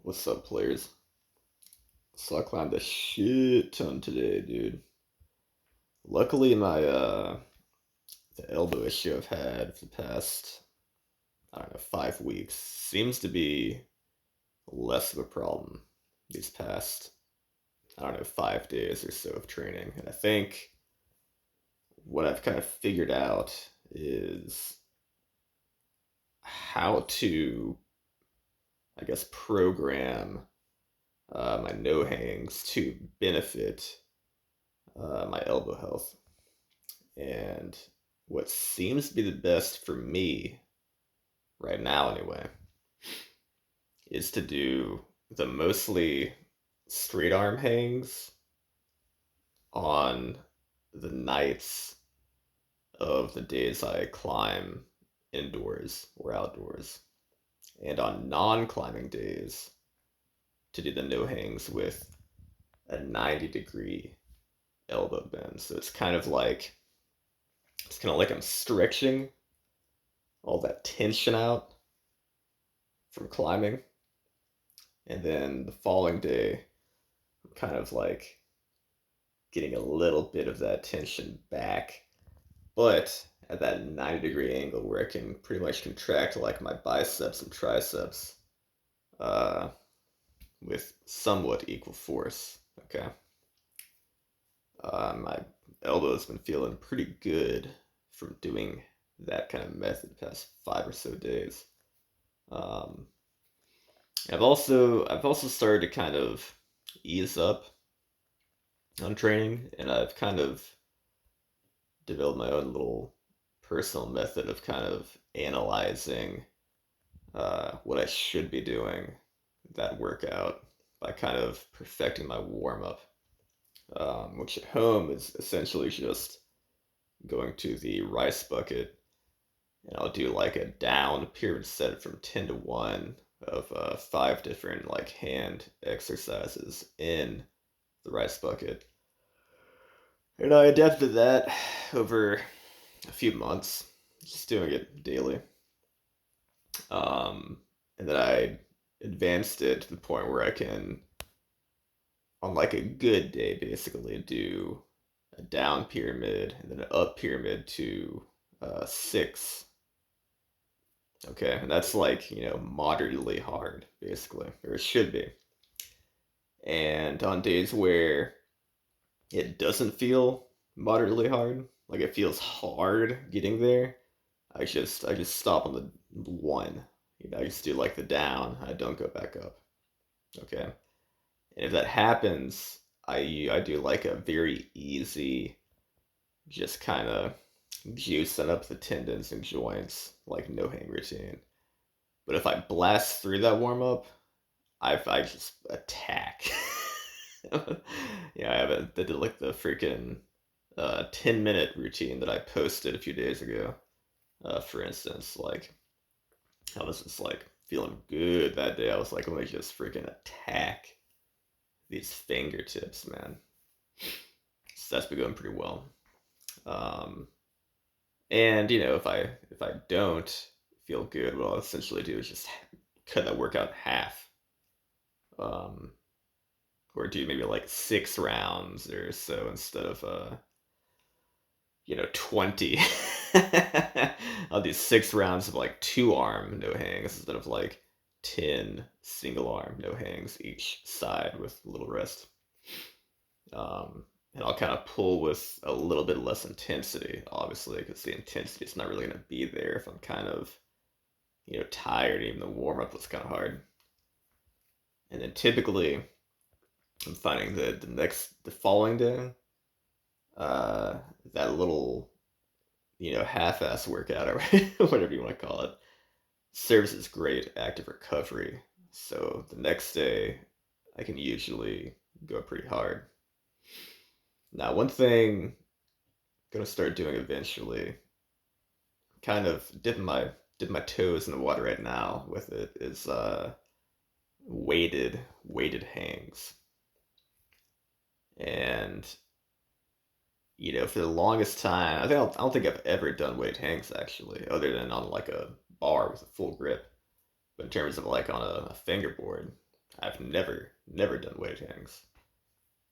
What's up, players? So I climbed a shit ton today, dude. Luckily, the elbow issue I've had for the past, I don't know, 5 weeks seems to be less of a problem these past, I don't know, 5 days or so of training. And I think what I've kind of figured out is how to, I guess, program my no hangs to benefit my elbow health. And what seems to be the best for me right now, anyway, is to do the mostly straight arm hangs on the nights of the days I climb indoors or outdoors. And on non climbing days, to do the no hangs with a 90-degree elbow bend. So it's kind of like I'm stretching all that tension out from climbing. And then the following day, I'm kind of like getting a little bit of that tension back, but at that 90-degree angle where I can pretty much contract like my biceps and triceps uh, with somewhat equal force. Okay. My elbow's been feeling pretty good from doing that kind of method the past 5 or so days. Um, I've also started to kind of ease up on training, and I've kind of developed my own little personal method of kind of analyzing what I should be doing that workout by kind of perfecting my warm up, which at home is essentially just going to the rice bucket and I'll do like a down pyramid set from 10 to 1 of 5 different like hand exercises in the rice bucket. And I adapted that over a few months, just doing it daily. Um, and then I advanced it to the point where I can, on like a good day, basically do a down pyramid and then an up pyramid to 6. Okay, and that's like, moderately hard, basically, or it should be. And on days where it doesn't feel moderately hard, like it feels hard getting there, I just stop on the 1. I just do like the down. I don't go back up. Okay. And if that happens, I do like a very easy, just kind of juicing up the tendons and joints, like no hang routine. But if I blast through that warm up, I just attack. Yeah, I have like the freaking 10-minute routine that I posted a few days ago. For instance, like I was just like feeling good that day. I was like, let me just freaking attack these fingertips, man. So that's been going pretty well. Um, and if I don't feel good, what I'll essentially do is just cut that workout in half. Um, or do maybe like 6 rounds or so instead of 20. I'll do 6 rounds of like 2 arm no hangs instead of like 10 single arm no hangs each side with a little rest. And I'll kind of pull with a little bit less intensity, obviously, because the intensity is not really going to be there if I'm kind of, tired. Even the warm up was kind of hard. And then typically, I'm finding that the following day, uh, that little, half-ass workout or whatever you want to call it, serves as great active recovery. So the next day, I can usually go pretty hard. Now, one thing I'm gonna start doing eventually, kind of dipping my toes in the water right now with it, is weighted hangs. And for the longest time, I don't think I've ever done weight hangs actually, other than on like a bar with a full grip. But in terms of like on a fingerboard, I've never done weight hangs.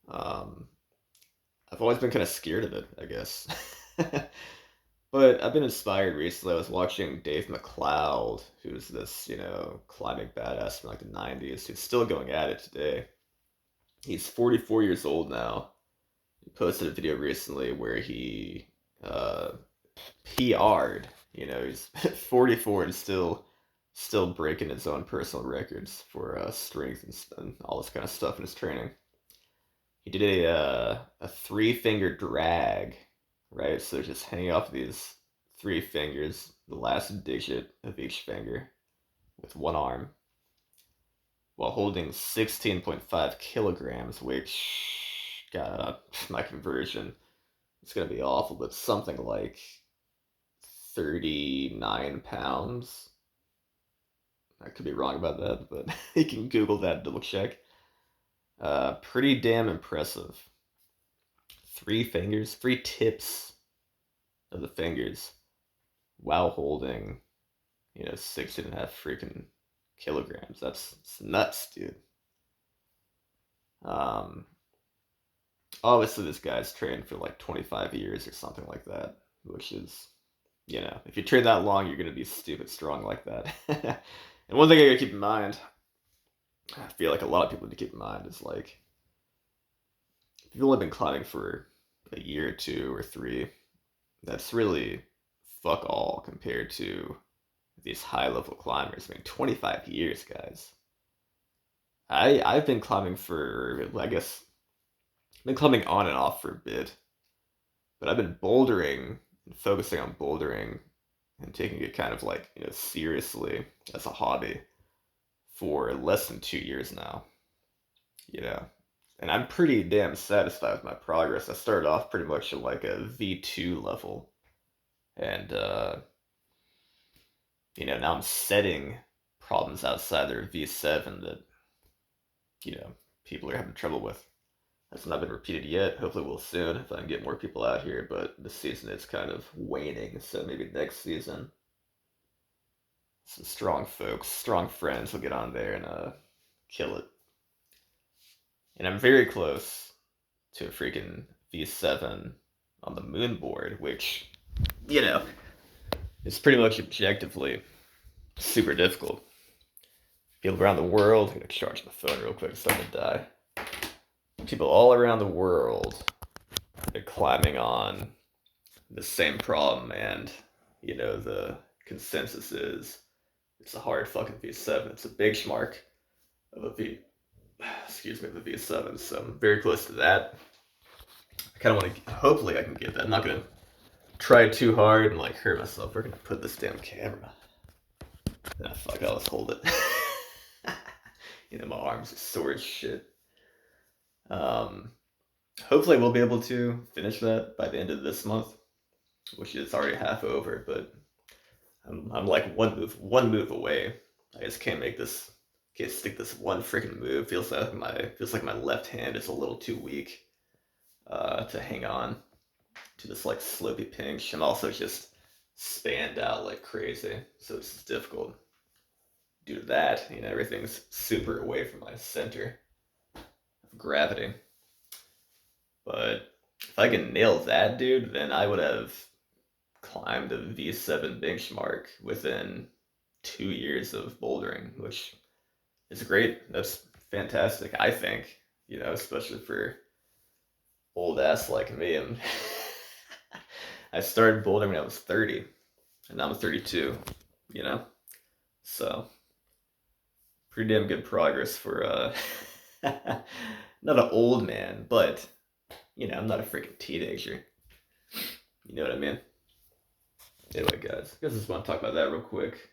Um, I've always been kind of scared of it, I guess. But I've been inspired recently. I was watching Dave McLeod, who's this, climbing badass from like the 90s, who's still going at it today. He's 44 years old now. He posted a video recently where he uh, PR'd. He's 44 and still breaking his own personal records for strength and all this kind of stuff in his training. He did a three finger drag, right? So just hanging off these three fingers, the last digit of each finger, with one arm, while holding 16.5 kilograms, which, God, my conversion is gonna be awful, but something like 39 pounds. I could be wrong about that, but you can Google that, double check. Pretty damn impressive. Three fingers, three tips of the fingers, while holding, 16 and a half freaking kilograms. That's nuts, dude. Um, Obviously, this guy's trained for like 25 years or something like that, which is, if you train that long, you're gonna be stupid strong like that. And one thing I gotta keep in mind, I feel like a lot of people need to keep in mind, is like, if you've only been climbing for a year or two or three, that's really fuck all compared to these high level climbers. I mean, 25 years, guys. I've been climbing for, I guess, I've been climbing on and off for a bit, but I've been bouldering and focusing on bouldering and taking it kind of like, seriously as a hobby for less than 2 years now, you know. And I'm pretty damn satisfied with my progress. I started off pretty much at like a V2 level, and now I'm setting problems outside their V7 that, you know, people are having trouble with. That's not been repeated yet. Hopefully, we'll soon if I can get more people out here. But the season is kind of waning, so maybe next season, some strong folks, strong friends will get on there and kill it. And I'm very close to a freaking V7 on the moon board, which, you know, is pretty much objectively super difficult. People around the world, I'm gonna charge my phone real quick, it's starting to die. People all around the world are climbing on the same problem, and the consensus is it's a hard fucking V7. It's a benchmark of a excuse me, of a V7. So I'm very close to that. I kind of want to. Hopefully, I can get that. I'm not gonna try too hard and like hurt myself. We're gonna put this damn camera. Ah, fuck, I'll just hold it. My arms are sore as shit. Um, Hopefully, we'll be able to finish that by the end of this month, which is already half over. But I'm like one move away. I just can't make this. Can't stick this one freaking move. Feels like my left hand is a little too weak to hang on to this like slopey pinch. I'm also just spanned out like crazy, so it's just difficult due to that. Everything's super away from my center of gravity. But if I can nail that, dude, then I would have climbed a V7 benchmark within 2 years of bouldering, which is great. That's fantastic, I think. Especially for old ass like me. I started bouldering when I was 30, and now I'm 32. You know, so pretty damn good progress for not an old man, but I'm not a freaking teenager. You know what I mean? Anyway, guys, I just want to talk about that real quick.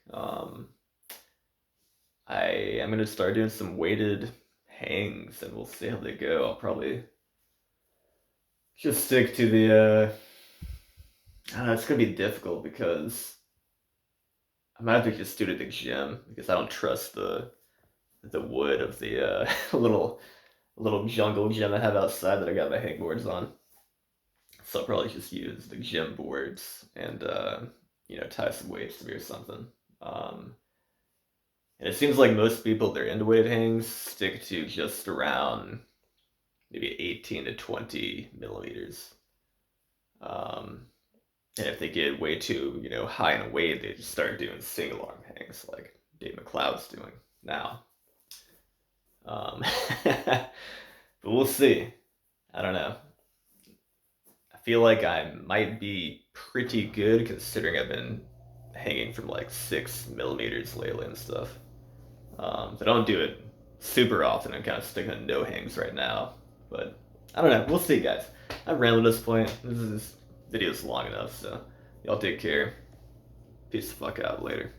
I am gonna start doing some weighted hangs, and we'll see how they go. I'll probably just stick to the. I don't know, it's gonna be difficult because I might have to just do it at the gym because I don't trust the wood of the little jungle gym I have outside that I got my hangboards on. So I'll probably just use the gym boards and tie some weights to me or something. Um, And it seems like most people that are into weighted hangs stick to just around maybe 18 to 20 millimeters. And if they get way too, high in weight, they just start doing single arm hangs like Dave McLeod's doing now. But we'll see. I don't know. I feel like I might be pretty good considering I've been hanging from like 6 millimeters lately and stuff. I don't do it super often. I'm kind of sticking to no hangs right now. But I don't know. We'll see, guys. I've rambled at this point. This video's long enough, so y'all take care. Peace the fuck out later.